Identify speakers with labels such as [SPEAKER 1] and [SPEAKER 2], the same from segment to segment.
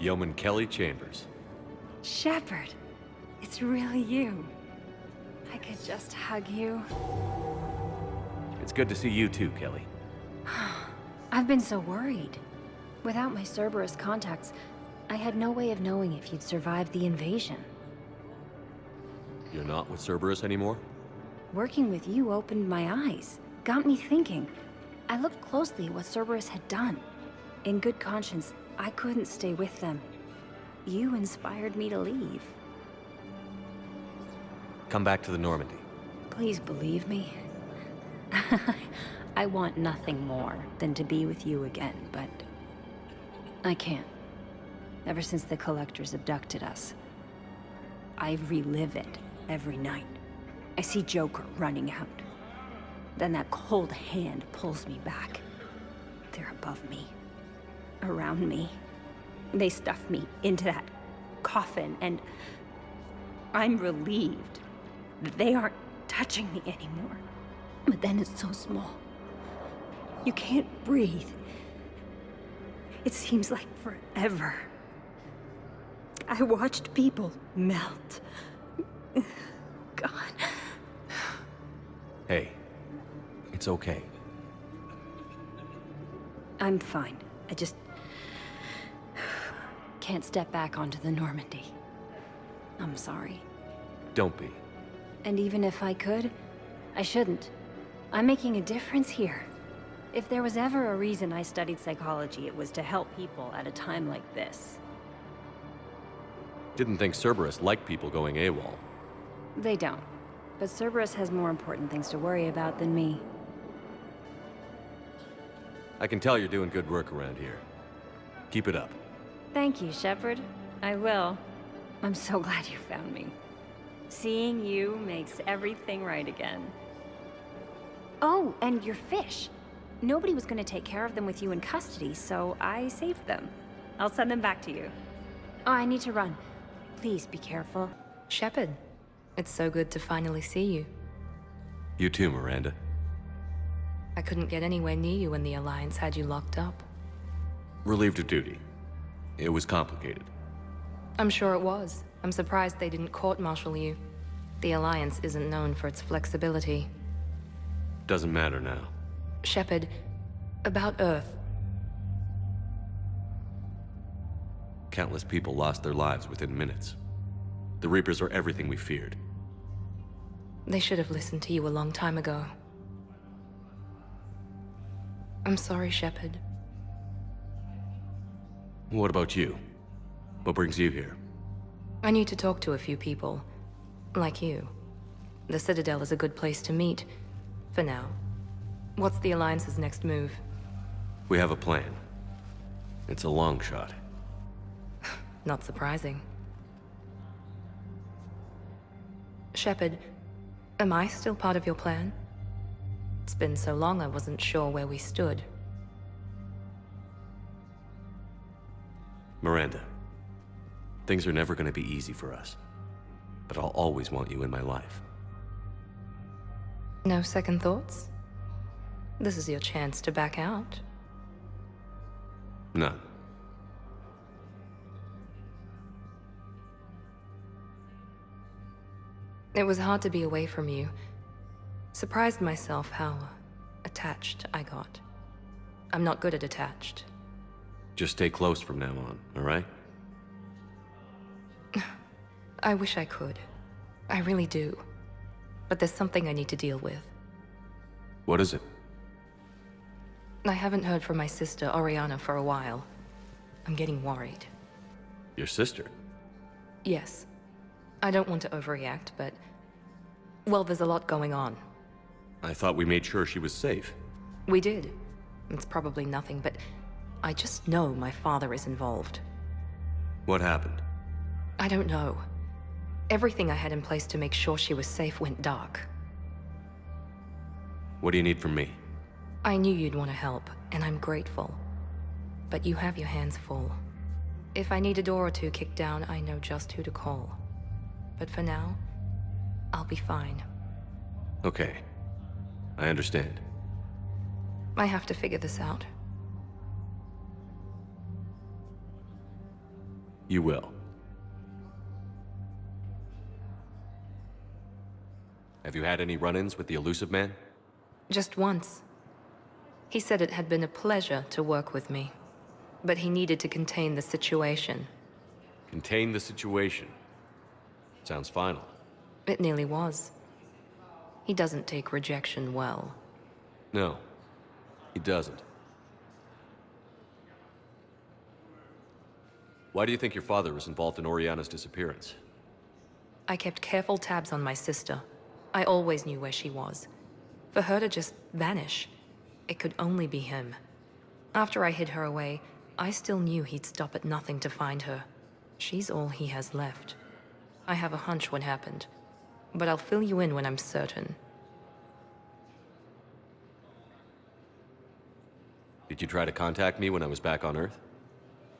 [SPEAKER 1] Yeoman Kelly Chambers.
[SPEAKER 2] Shepard, it's really you. I could just hug you.
[SPEAKER 1] It's good to see you too, Kelly.
[SPEAKER 2] I've been so worried. Without my Cerberus contacts, I had no way of knowing if you'd survived the invasion.
[SPEAKER 1] You're not with Cerberus anymore?
[SPEAKER 2] Working with you opened my eyes, got me thinking. I looked closely at what Cerberus had done. In good conscience, I couldn't stay with them. You inspired me to leave.
[SPEAKER 1] Come back to the Normandy.
[SPEAKER 2] Please believe me. I want nothing more than to be with you again, but I can't. Ever since the Collectors abducted us, I relive it every night. I see Joker running out. Then that cold hand pulls me back. They're above me, around me. They stuff me into that coffin, and I'm relieved that they aren't touching me anymore. But then it's so small. You can't breathe. It seems like forever. I watched people melt. God.
[SPEAKER 1] Hey, it's okay.
[SPEAKER 2] I'm fine. I just can't step back onto the Normandy. I'm sorry.
[SPEAKER 1] Don't be.
[SPEAKER 2] And even if I could, I shouldn't. I'm making a difference here. If there was ever a reason I studied psychology, it was to help people at a time like this.
[SPEAKER 1] Didn't think Cerberus liked people going AWOL.
[SPEAKER 2] They don't. But Cerberus has more important things to worry about than me.
[SPEAKER 1] I can tell you're doing good work around here. Keep it up.
[SPEAKER 2] Thank you, Shepard. I will. I'm so glad you found me. Seeing you makes everything right again. Oh, and your fish. Nobody was going to take care of them with you in custody, so I saved them. I'll send them back to you. Oh, I need to run. Please be careful.
[SPEAKER 3] Shepard, it's so good to finally see you.
[SPEAKER 1] You too, Miranda.
[SPEAKER 3] I couldn't get anywhere near you when the Alliance had you locked up.
[SPEAKER 1] Relieved of duty. It was complicated.
[SPEAKER 3] I'm sure it was. I'm surprised they didn't court-martial you. The Alliance isn't known for its flexibility.
[SPEAKER 1] Doesn't matter now.
[SPEAKER 3] Shepard, about Earth.
[SPEAKER 1] Countless people lost their lives within minutes. The Reapers are everything we feared.
[SPEAKER 3] They should have listened to you a long time ago. I'm sorry, Shepard.
[SPEAKER 1] What about you? What brings you here?
[SPEAKER 3] I need to talk to a few people. Like you. The Citadel is a good place to meet. For now. What's the Alliance's next move?
[SPEAKER 1] We have a plan. It's a long shot.
[SPEAKER 3] Not surprising. Shepard, am I still part of your plan? It's been so long I wasn't sure where we stood.
[SPEAKER 1] Miranda, things are never going to be easy for us. But I'll always want you in my life.
[SPEAKER 3] No second thoughts? This is your chance to back out.
[SPEAKER 1] None.
[SPEAKER 3] It was hard to be away from you. Surprised myself how attached I got. I'm not good at attached.
[SPEAKER 1] Just stay close from now on, all right?
[SPEAKER 3] I wish I could. I really do. But there's something I need to deal with.
[SPEAKER 1] What is it?
[SPEAKER 3] I haven't heard from my sister, Oriana, for a while. I'm getting worried.
[SPEAKER 1] Your sister?
[SPEAKER 3] Yes. I don't want to overreact, but... well, there's a lot going on.
[SPEAKER 1] I thought we made sure she was safe.
[SPEAKER 3] We did. It's probably nothing, but... I just know my father is involved.
[SPEAKER 1] What happened?
[SPEAKER 3] I don't know. Everything I had in place to make sure she was safe went dark.
[SPEAKER 1] What do you need from me?
[SPEAKER 3] I knew you'd want to help, and I'm grateful. But you have your hands full. If I need a door or two kicked down, I know just who to call. But for now, I'll be fine.
[SPEAKER 1] Okay. I understand.
[SPEAKER 3] I have to figure this out.
[SPEAKER 1] You will. Have you had any run-ins with the elusive man?
[SPEAKER 3] Just once. He said it had been a pleasure to work with me, but he needed to contain the situation.
[SPEAKER 1] Contain the situation. Sounds final.
[SPEAKER 3] It nearly was. He doesn't take rejection well.
[SPEAKER 1] No, he doesn't. Why do you think your father was involved in Oriana's disappearance?
[SPEAKER 3] I kept careful tabs on my sister. I always knew where she was. For her to just vanish, it could only be him. After I hid her away, I still knew he'd stop at nothing to find her. She's all he has left. I have a hunch what happened, but I'll fill you in when I'm certain.
[SPEAKER 1] Did you try to contact me when I was back on Earth?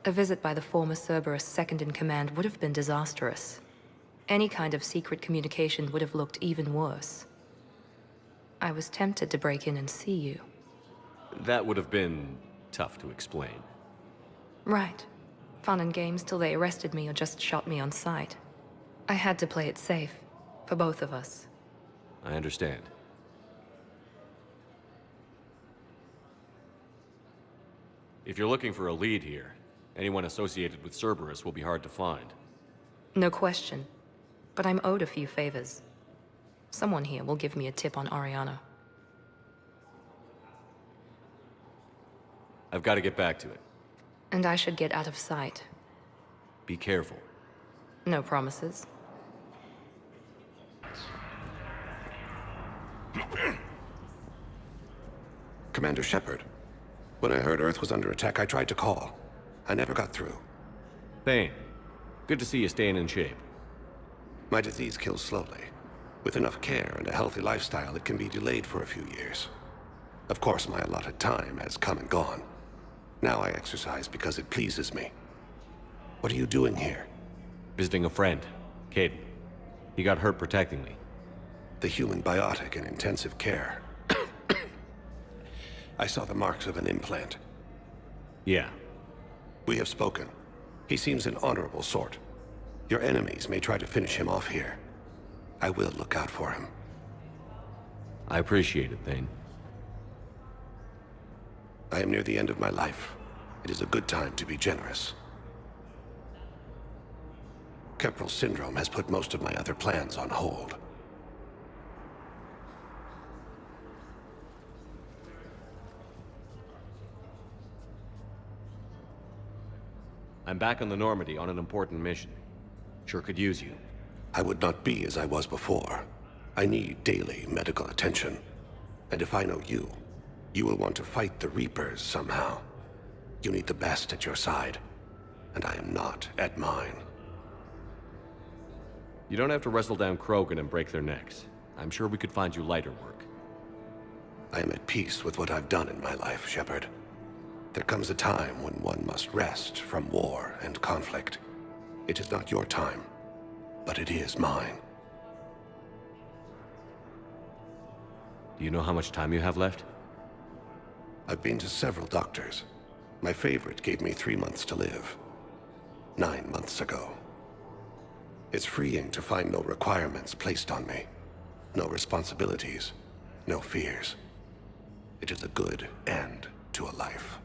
[SPEAKER 3] A visit by the former Cerberus second-in-command would have been disastrous. Any kind of secret communication would have looked even worse. I was tempted to break in and see you.
[SPEAKER 1] That would have been tough to explain.
[SPEAKER 3] Right. Fun and games till they arrested me or just shot me on sight. I had to play it safe, for both of us.
[SPEAKER 1] I understand. If you're looking for a lead here, anyone associated with Cerberus will be hard to find.
[SPEAKER 3] No question. But I'm owed a few favors. Someone here will give me a tip on Oriana.
[SPEAKER 1] I've got to get back to it.
[SPEAKER 3] And I should get out of sight.
[SPEAKER 1] Be careful.
[SPEAKER 3] No promises.
[SPEAKER 4] Commander Shepard. When I heard Earth was under attack, I tried to call. I never got through.
[SPEAKER 1] Thane, good to see you staying in shape.
[SPEAKER 4] My disease kills slowly. With enough care and a healthy lifestyle, it can be delayed for a few years. Of course, my allotted time has come and gone. Now I exercise because it pleases me. What are you doing here?
[SPEAKER 1] Visiting a friend, Caden. He got hurt protecting me.
[SPEAKER 4] The human biotic in intensive care. I saw the marks of an implant.
[SPEAKER 1] Yeah.
[SPEAKER 4] We have spoken. He seems an honorable sort. Your enemies may try to finish him off here. I will look out for him.
[SPEAKER 1] I appreciate it, Thane.
[SPEAKER 4] I am near the end of my life. It is a good time to be generous. Kepral syndrome has put most of my other plans on hold.
[SPEAKER 1] I'm back on the Normandy on an important mission. Sure could use you.
[SPEAKER 4] I would not be as I was before. I need daily medical attention. And if I know you, you will want to fight the Reapers somehow. You need the best at your side, and I am not at mine.
[SPEAKER 1] You don't have to wrestle down Krogan and break their necks. I'm sure we could find you lighter work.
[SPEAKER 4] I am at peace with what I've done in my life, Shepard. There comes a time when one must rest from war and conflict. It is not your time, but it is mine.
[SPEAKER 1] Do you know how much time you have left?
[SPEAKER 4] I've been to several doctors. My favorite gave me 3 months to live. 9 months ago. It's freeing to find no requirements placed on me. No responsibilities. No fears. It is a good end to a life.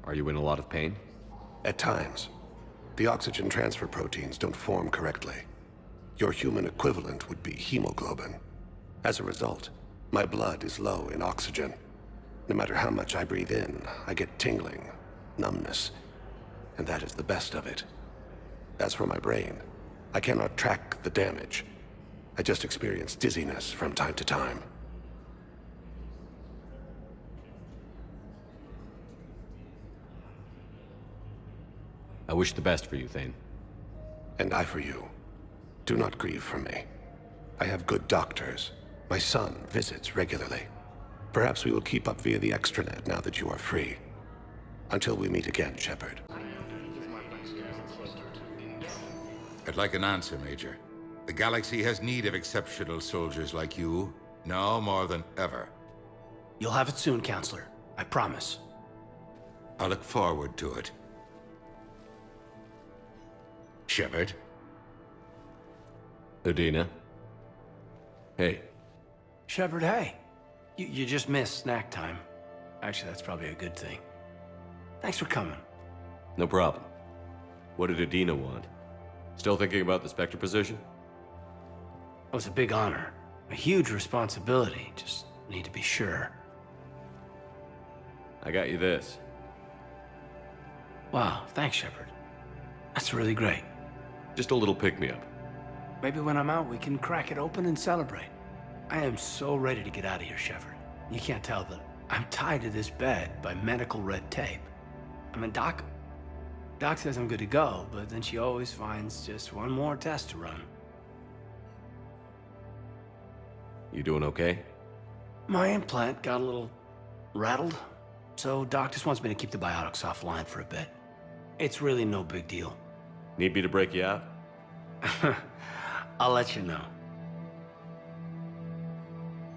[SPEAKER 1] Are you in a lot of pain?
[SPEAKER 4] At times. The oxygen transfer proteins don't form correctly. Your human equivalent would be hemoglobin. As a result, my blood is low in oxygen. No matter how much I breathe in, I get tingling, numbness, and that is the best of it. As for my brain, I cannot track the damage. I just experience dizziness from time to time.
[SPEAKER 1] I wish the best for you, Thane.
[SPEAKER 4] And I for you. Do not grieve for me. I have good doctors. My son visits regularly. Perhaps we will keep up via the extranet now that you are free. Until we meet again, Shepard.
[SPEAKER 5] I'd like an answer, Major. The galaxy has need of exceptional soldiers like you, now more than ever.
[SPEAKER 6] You'll have it soon, Counselor. I promise.
[SPEAKER 5] I look forward to it. Shepard?
[SPEAKER 1] Adina? Hey.
[SPEAKER 6] Shepard, hey. You just missed snack time. Actually, that's probably a good thing. Thanks for coming.
[SPEAKER 1] No problem. What did Adina want? Still thinking about the Spectre position?
[SPEAKER 6] It was a big honor. A huge responsibility. Just need to be sure.
[SPEAKER 1] I got you this.
[SPEAKER 6] Wow, thanks, Shepard. That's really great.
[SPEAKER 1] Just a little pick-me-up.
[SPEAKER 6] Maybe when I'm out, we can crack it open and celebrate. I am so ready to get out of here, Shepard. You can't tell that I'm tied to this bed by medical red tape. I mean, Doc says I'm good to go, but then she always finds just one more test to run.
[SPEAKER 1] You doing okay?
[SPEAKER 6] My implant got a little rattled, so Doc just wants me to keep the biotics offline for a bit. It's really no big deal.
[SPEAKER 1] Need me to break you out?
[SPEAKER 6] I'll let you know.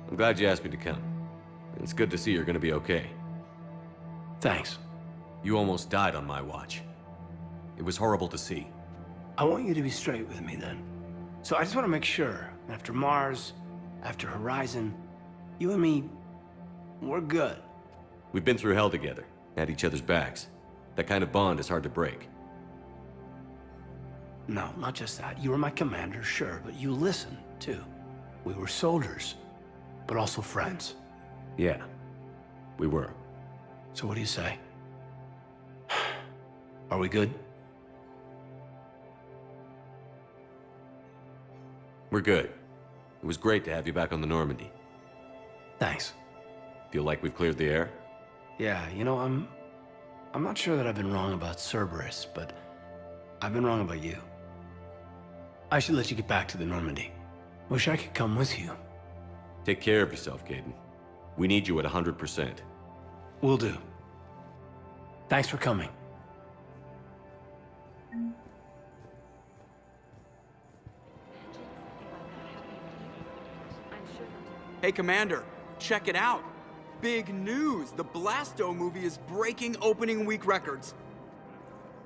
[SPEAKER 1] I'm glad you asked me to come. It's good to see you're gonna be okay.
[SPEAKER 6] Thanks.
[SPEAKER 1] You almost died on my watch. It was horrible to see.
[SPEAKER 6] I want you to be straight with me then. So I just want to make sure, after Mars, after Horizon, you and me, we're good.
[SPEAKER 1] We've been through hell together, had each other's backs. That kind of bond is hard to break.
[SPEAKER 6] No, not just that. You were my commander, sure, but you listened, too. We were soldiers, but also friends.
[SPEAKER 1] Yeah, we were.
[SPEAKER 6] So what do you say? Are we good?
[SPEAKER 1] We're good. It was great to have you back on the Normandy.
[SPEAKER 6] Thanks.
[SPEAKER 1] Feel like we've cleared the air?
[SPEAKER 6] Yeah, you know, I'm not sure that I've been wrong about Cerberus, but I've been wrong about you. I should let you get back to the Normandy. Wish I could come with you.
[SPEAKER 1] Take care of yourself, Caden. We need you at 100%.
[SPEAKER 6] Will do. Thanks for coming.
[SPEAKER 7] Hey, Commander, check it out. Big news! The Blasto movie is breaking opening week records.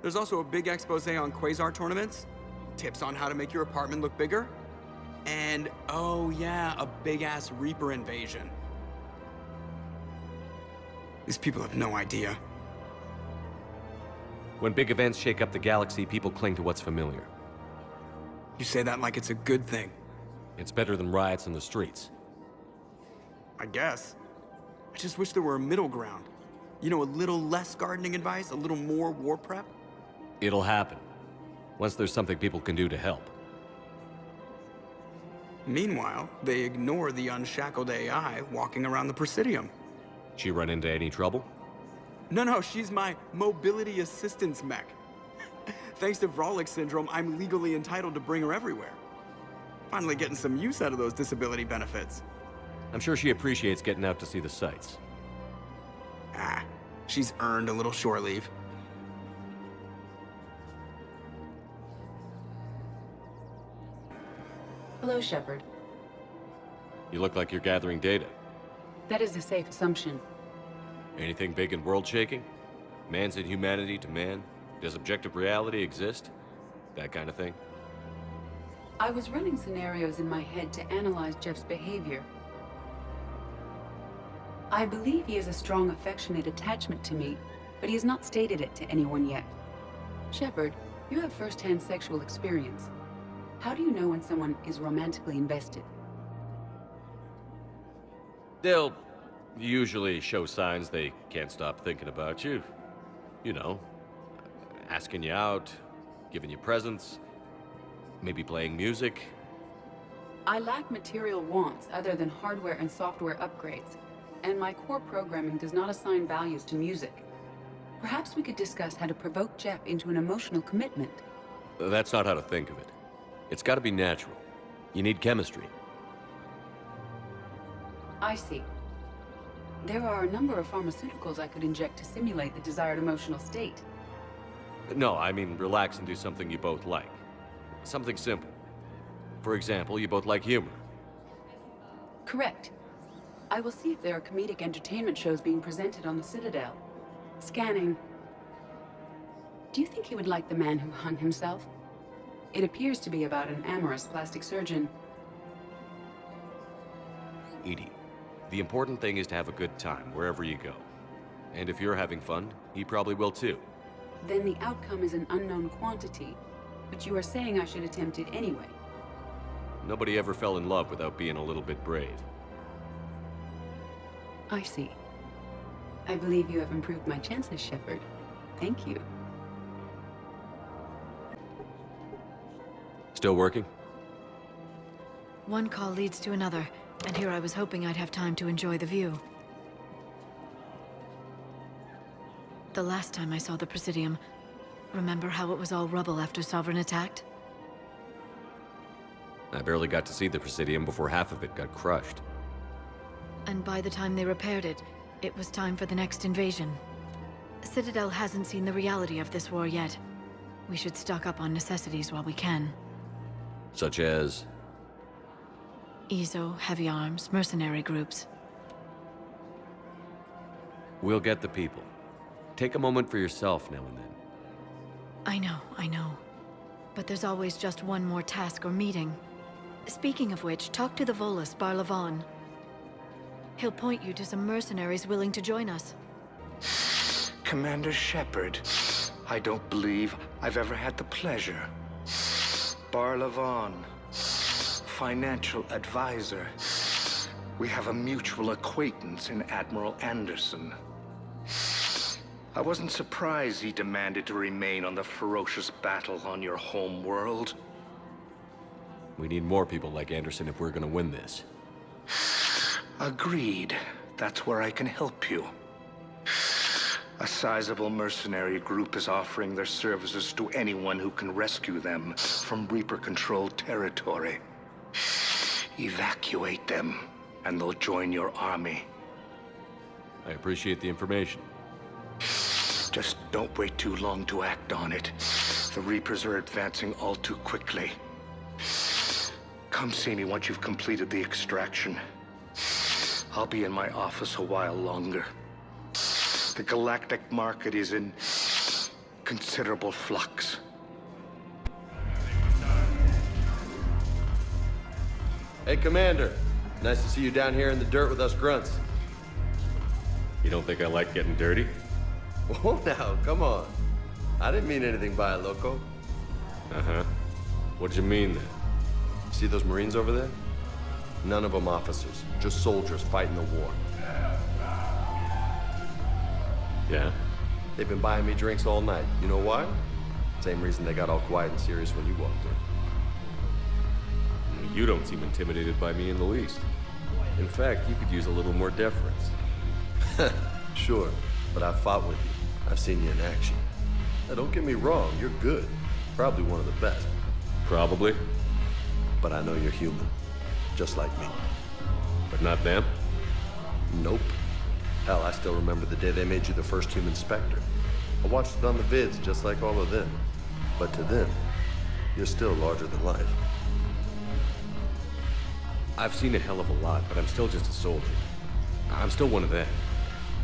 [SPEAKER 7] There's also a big expose on Quasar tournaments, tips on how to make your apartment look bigger, and, oh yeah, a big-ass Reaper invasion. These people have no idea.
[SPEAKER 1] When big events shake up the galaxy, people cling to what's familiar.
[SPEAKER 7] You say that like it's a good thing.
[SPEAKER 1] It's better than riots in the streets.
[SPEAKER 7] I guess. I just wish there were a middle ground. You know, a little less gardening advice, a little more war prep.
[SPEAKER 1] It'll happen. Once there's something people can do to help.
[SPEAKER 7] Meanwhile, they ignore the unshackled AI walking around the Presidium.
[SPEAKER 1] She run into any trouble?
[SPEAKER 7] No, she's my mobility assistance mech. Thanks to Vrolic syndrome, I'm legally entitled to bring her everywhere. Finally getting some use out of those disability benefits.
[SPEAKER 1] I'm sure she appreciates getting out to see the sights.
[SPEAKER 7] Ah, she's earned a little shore leave.
[SPEAKER 8] Hello, Shepard.
[SPEAKER 1] You look like you're gathering data.
[SPEAKER 8] That is a safe assumption.
[SPEAKER 1] Anything big and world-shaking? Man's inhumanity to man? Does objective reality exist? That kind of thing?
[SPEAKER 8] I was running scenarios in my head to analyze Jeff's behavior. I believe he has a strong affectionate attachment to me, but he has not stated it to anyone yet. Shepard, you have first-hand sexual experience. How do you know when someone is romantically invested?
[SPEAKER 1] They'll usually show signs they can't stop thinking about you. You know, asking you out, giving you presents, maybe playing music.
[SPEAKER 8] I lack material wants other than hardware and software upgrades, and my core programming does not assign values to music. Perhaps we could discuss how to provoke Jeff into an emotional commitment.
[SPEAKER 1] That's not how to think of it. It's got to be natural. You need chemistry.
[SPEAKER 8] I see. There are a number of pharmaceuticals I could inject to simulate the desired emotional state.
[SPEAKER 1] No, I mean relax and do something you both like. Something simple. For example, you both like humor.
[SPEAKER 8] Correct. I will see if there are comedic entertainment shows being presented on the Citadel. Scanning. Do you think he would like the man who hung himself? It appears to be about an amorous plastic surgeon.
[SPEAKER 1] Edie, the important thing is to have a good time wherever you go. And if you're having fun, he probably will too.
[SPEAKER 8] Then the outcome is an unknown quantity. But you are saying I should attempt it anyway.
[SPEAKER 1] Nobody ever fell in love without being a little bit brave.
[SPEAKER 8] I see. I believe you have improved my chances, Shepard. Thank you.
[SPEAKER 1] Still working?
[SPEAKER 9] One call leads to another, and here I was hoping I'd have time to enjoy the view. The last time I saw the Presidium, remember how it was all rubble after Sovereign attacked?
[SPEAKER 1] I barely got to see the Presidium before half of it got crushed.
[SPEAKER 9] And by the time they repaired it, it was time for the next invasion. Citadel hasn't seen the reality of this war yet. We should stock up on necessities while we can.
[SPEAKER 1] Such as?
[SPEAKER 9] EZO, heavy arms, mercenary groups.
[SPEAKER 1] We'll get the people. Take a moment for yourself now and then.
[SPEAKER 9] I know. But there's always just one more task or meeting. Speaking of which, talk to the Volus, Barlavan. He'll point you to some mercenaries willing to join us.
[SPEAKER 10] Commander Shepard, I don't believe I've ever had the pleasure. Barlavan, financial advisor. We have a mutual acquaintance in Admiral Anderson. I wasn't surprised he demanded to remain on the ferocious battle on your home world.
[SPEAKER 1] We need more people like Anderson if we're gonna win this.
[SPEAKER 10] Agreed. That's where I can help you. A sizable mercenary group is offering their services to anyone who can rescue them from Reaper-controlled territory. Evacuate them, and they'll join your army.
[SPEAKER 1] I appreciate the information.
[SPEAKER 10] Just don't wait too long to act on it. The Reapers are advancing all too quickly. Come see me once you've completed the extraction. I'll be in my office a while longer. The galactic market is in considerable flux.
[SPEAKER 1] Hey, Commander. Nice to see you down here in the dirt with us grunts. You don't think I like getting dirty? Oh, now, come on. I didn't mean anything by it, loco. Uh-huh. What'd you mean, then? See those Marines over there? None of them officers, just soldiers fighting the war. Yeah? They've been buying me drinks all night. You know why? Same reason they got all quiet and serious when you walked in. You don't seem intimidated by me in the least. In fact, you could use a little more deference. Sure, but I've fought with you. I've seen you in action. Now, don't get me wrong, you're good. Probably one of the best. Probably. But I know you're human. Just like me. But not them? Nope. Hell, I still remember the day they made you the first human Spectre. I watched it on the vids, just like all of them. But to them, you're still larger than life. I've seen a hell of a lot, but I'm still just a soldier. I'm still one of them.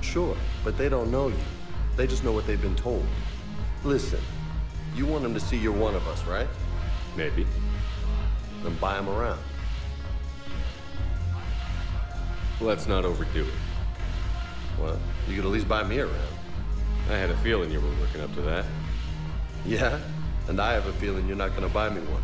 [SPEAKER 1] Sure, but they don't know you. They just know what they've been told. Listen, you want them to see you're one of us, right? Maybe. Then buy them around. Let's not overdo it. Well, you could at least buy me around. I had a feeling you were working up to that. Yeah? And I have a feeling you're not gonna buy me one.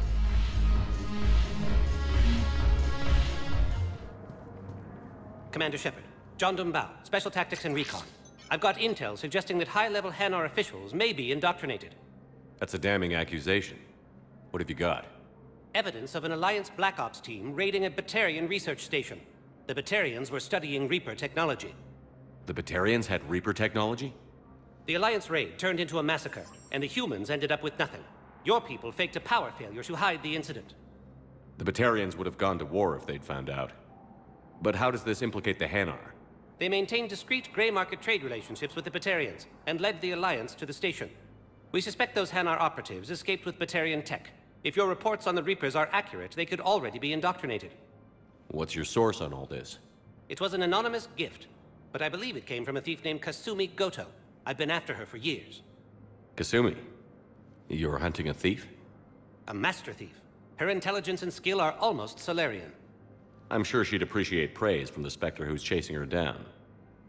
[SPEAKER 11] Commander Shepard, John Dumbao, Special Tactics and Recon. I've got intel suggesting that high-level Hanar officials may be indoctrinated.
[SPEAKER 1] That's a damning accusation. What have you got?
[SPEAKER 11] Evidence of an Alliance Black Ops team raiding a Batarian research station. The Batarians were studying Reaper technology.
[SPEAKER 1] The Batarians had Reaper technology?
[SPEAKER 11] The Alliance raid turned into a massacre, and the humans ended up with nothing. Your people faked a power failure to hide the incident.
[SPEAKER 1] The Batarians would have gone to war if they'd found out. But how does this implicate the Hanar?
[SPEAKER 11] They maintained discreet gray market trade relationships with the Batarians, and led the Alliance to the station. We suspect those Hanar operatives escaped with Batarian tech. If your reports on the Reapers are accurate, they could already be indoctrinated.
[SPEAKER 1] What's your source on all this?
[SPEAKER 11] It was an anonymous gift, but I believe it came from a thief named Kasumi Goto. I've been after her for years.
[SPEAKER 1] Kasumi, you're hunting a thief?
[SPEAKER 11] A master thief. Her intelligence and skill are almost Solarian.
[SPEAKER 1] I'm sure she'd appreciate praise from the Spectre who's chasing her down.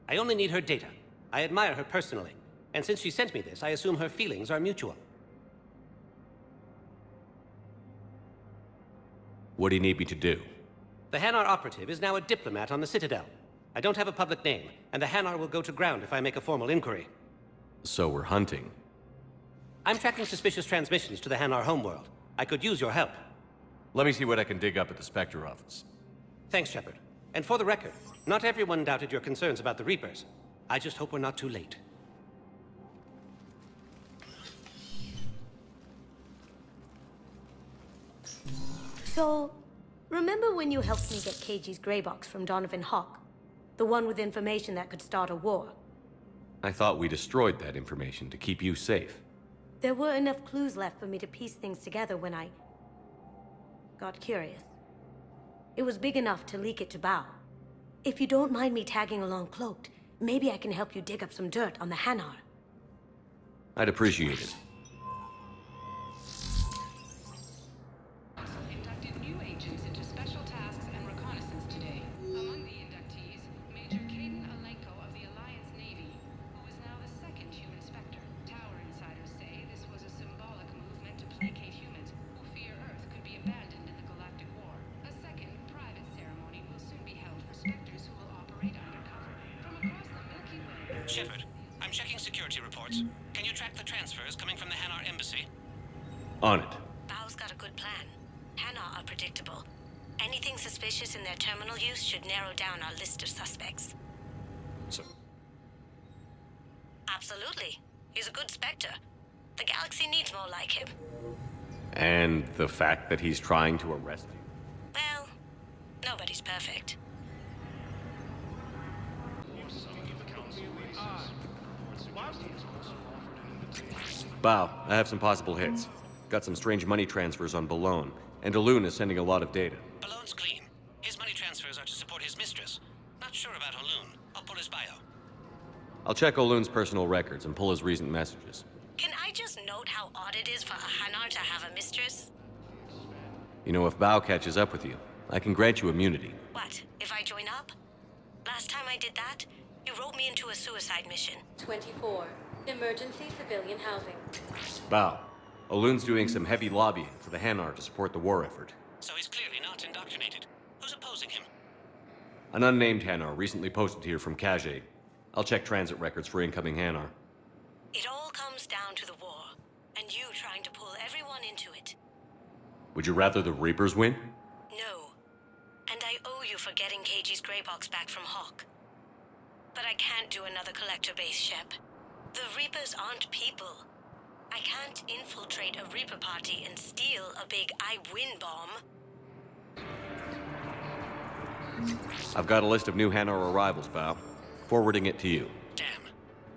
[SPEAKER 11] I only need her data. I admire her personally, and since she sent me this, I assume her feelings are mutual.
[SPEAKER 1] What do you need me to do?
[SPEAKER 11] The Hanar operative is now a diplomat on the Citadel. I don't have a public name, and the Hanar will go to ground if I make a formal inquiry.
[SPEAKER 1] So we're hunting.
[SPEAKER 11] I'm tracking suspicious transmissions to the Hanar homeworld. I could use your help.
[SPEAKER 1] Let me see what I can dig up at the Spectre office.
[SPEAKER 11] Thanks, Shepard. And for the record, not everyone doubted your concerns about the Reapers. I just hope we're not too late.
[SPEAKER 12] So, remember when you helped me get KG's gray box from Donovan Hawk? The one with information that could start a war?
[SPEAKER 1] I thought we destroyed that information to keep you safe.
[SPEAKER 12] There were enough clues left for me to piece things together when I got curious. It was big enough to leak it to Bao. If you don't mind me tagging along cloaked, maybe I can help you dig up some dirt on the Hanar.
[SPEAKER 1] I'd appreciate it.
[SPEAKER 8] Inducted new agents into special tasks and reconnaissance today. Among the inductees, Major Caden Alenko of the Alliance Navy, who is now the second human Spectre. Tower insiders say this was a symbolic movement to placate humans who fear Earth could be abandoned in the Galactic War. A second, private ceremony will soon be held for Spectres who will operate undercover. From across the Milky Way...
[SPEAKER 11] Shepard, I'm checking security reports. Can you track the transfers coming from the Hanar embassy?
[SPEAKER 1] On it.
[SPEAKER 12] Bao's got a good plan. Hanar are predictable. Anything suspicious in their terminal use should narrow down our list of suspects.
[SPEAKER 1] So,
[SPEAKER 12] Absolutely. He's a good Spectre. The galaxy needs more like him.
[SPEAKER 1] and the fact that he's trying to arrest you?
[SPEAKER 12] Well, nobody's perfect.
[SPEAKER 1] Bao, I have some possible hits. Got some strange money transfers on Balone, and Alun is sending a lot of data.
[SPEAKER 11] Balone's clean. His money transfers are to support his mistress. Not sure about Alun. I'll pull his bio.
[SPEAKER 1] I'll check Olun's personal records and pull his recent messages.
[SPEAKER 12] Can I just note how odd it is for a Hanar to have a mistress?
[SPEAKER 1] You know, if Bao catches up with you, I can grant you immunity.
[SPEAKER 12] What, if I join up? Last time I did that, you wrote me into a suicide mission.
[SPEAKER 9] 24. Emergency civilian housing.
[SPEAKER 1] Bao, Olun's doing some heavy lobbying for the Hanar to support the war effort.
[SPEAKER 11] So he's clearly not indoctrinated. Who's opposing him?
[SPEAKER 1] An unnamed Hanar recently posted here from Kage. I'll check transit records for incoming Hanar.
[SPEAKER 12] It all comes down to the war, and you trying to pull everyone into it.
[SPEAKER 1] Would you rather the Reapers win?
[SPEAKER 12] No. And I owe you for getting KG's gray box back from Hawk. But I can't do another collector base, Shep. The Reapers aren't people. I can't infiltrate a Reaper party and steal a big I win bomb.
[SPEAKER 1] I've got a list of new Hanar arrivals, Bao. Forwarding it to you.
[SPEAKER 11] Damn.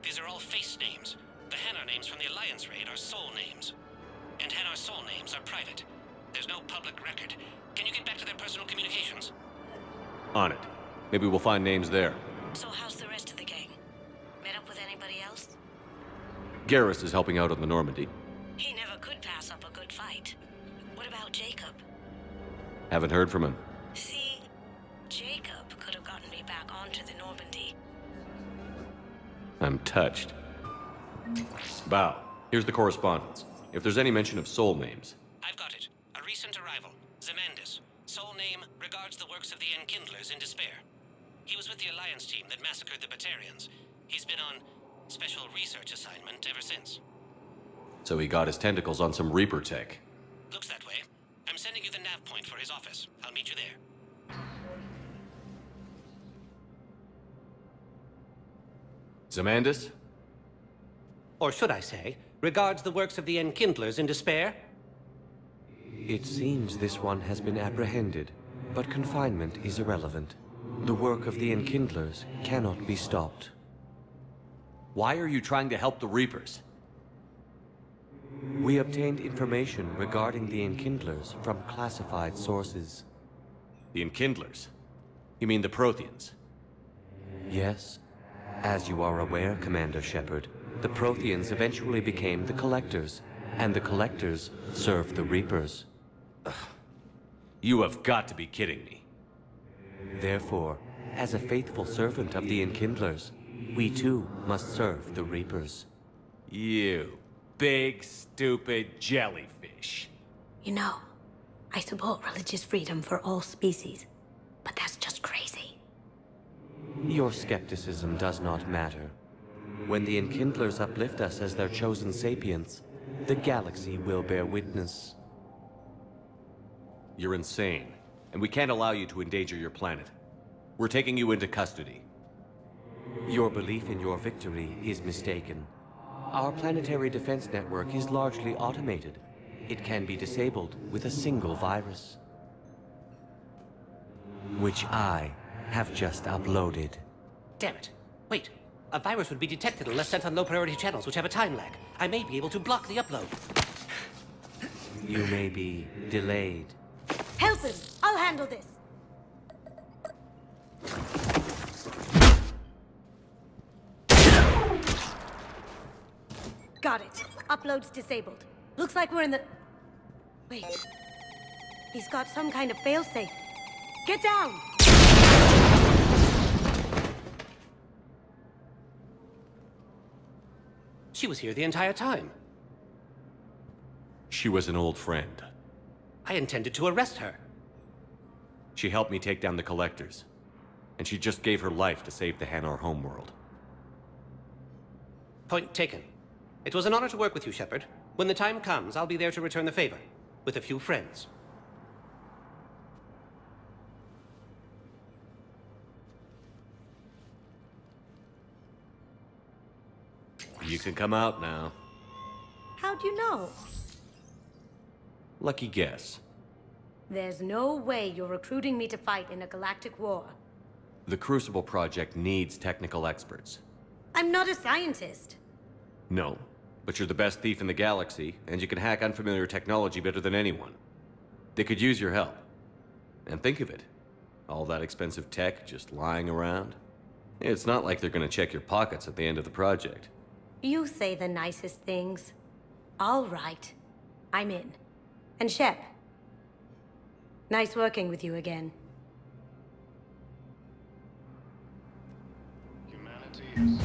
[SPEAKER 11] These are all face names. The Hanar names from the Alliance raid are soul names. And Hanar soul names are private. There's no public record. Can you get back to their personal communications?
[SPEAKER 1] On it. Maybe we'll find names there.
[SPEAKER 12] So how's the rest of the gang? Met up with anybody else?
[SPEAKER 1] Garrus is helping out on the Normandy.
[SPEAKER 12] He never could pass up a good fight. What about Jacob?
[SPEAKER 1] Haven't heard from him.
[SPEAKER 12] See, Jacob could have gotten me back onto the Normandy.
[SPEAKER 1] I'm touched. Bao, here's the correspondence. If there's any mention of soul names.
[SPEAKER 11] I've got it. A recent arrival. Zemandis. Soul name regards the works of the Enkindlers in despair. He was with the Alliance team that massacred the Batarians. He's been on special research assignment ever since.
[SPEAKER 1] So he got his tentacles on some Reaper tech.
[SPEAKER 11] Looks that way. I'm sending you the nav point for his office. I'll meet you there.
[SPEAKER 1] Zemandis?
[SPEAKER 11] Or should I say, regards the works of the Enkindlers in despair?
[SPEAKER 13] It seems this one has been apprehended, but confinement is irrelevant. The work of the Enkindlers cannot be stopped.
[SPEAKER 1] Why are you trying to help the Reapers?
[SPEAKER 13] We obtained information regarding the Enkindlers from classified sources.
[SPEAKER 1] The Enkindlers? You mean the Protheans?
[SPEAKER 13] Yes. As you are aware, Commander Shepard, the Protheans eventually became the Collectors, and the Collectors served the Reapers.
[SPEAKER 1] You have got to be kidding me.
[SPEAKER 13] Therefore, as a faithful servant of the Enkindlers, we too must serve the Reapers.
[SPEAKER 1] You big, stupid jellyfish.
[SPEAKER 12] You know, I support religious freedom for all species, but that's just crazy.
[SPEAKER 13] Your skepticism does not matter. When the Enkindlers uplift us as their chosen sapients, the galaxy will bear witness.
[SPEAKER 1] You're insane, and we can't allow you to endanger your planet. We're taking you into custody.
[SPEAKER 13] Your belief in your victory is mistaken. Our planetary defense network is largely automated. It can be disabled with a single virus, which I have just uploaded.
[SPEAKER 11] Damn it. Wait. A virus would be detected unless sent on low-priority channels, which have a time lag. I may be able to block the upload.
[SPEAKER 13] You may be delayed.
[SPEAKER 12] Help him! I'll handle this! Got it. Upload's disabled. Looks like we're in the... Wait. He's got some kind of failsafe. Get down!
[SPEAKER 11] She was here the entire time.
[SPEAKER 1] She was an old friend.
[SPEAKER 11] I intended to arrest her.
[SPEAKER 1] She helped me take down the Collectors. And she just gave her life to save the Hanar homeworld.
[SPEAKER 11] Point taken. It was an honor to work with you, Shepard. When the time comes, I'll be there to return the favor. With a few friends.
[SPEAKER 1] You can come out now.
[SPEAKER 12] How'd you know?
[SPEAKER 1] Lucky guess.
[SPEAKER 12] There's no way you're recruiting me to fight in a galactic war.
[SPEAKER 1] The Crucible Project needs technical experts.
[SPEAKER 12] I'm not a scientist.
[SPEAKER 1] No, but you're the best thief in the galaxy, and you can hack unfamiliar technology better than anyone. They could use your help. And think of it. All that expensive tech just lying around. It's not like they're gonna check your pockets at the end of the project.
[SPEAKER 12] You say the nicest things. All right. I'm in. And Shep. Nice working with you again.
[SPEAKER 10] Humanity is...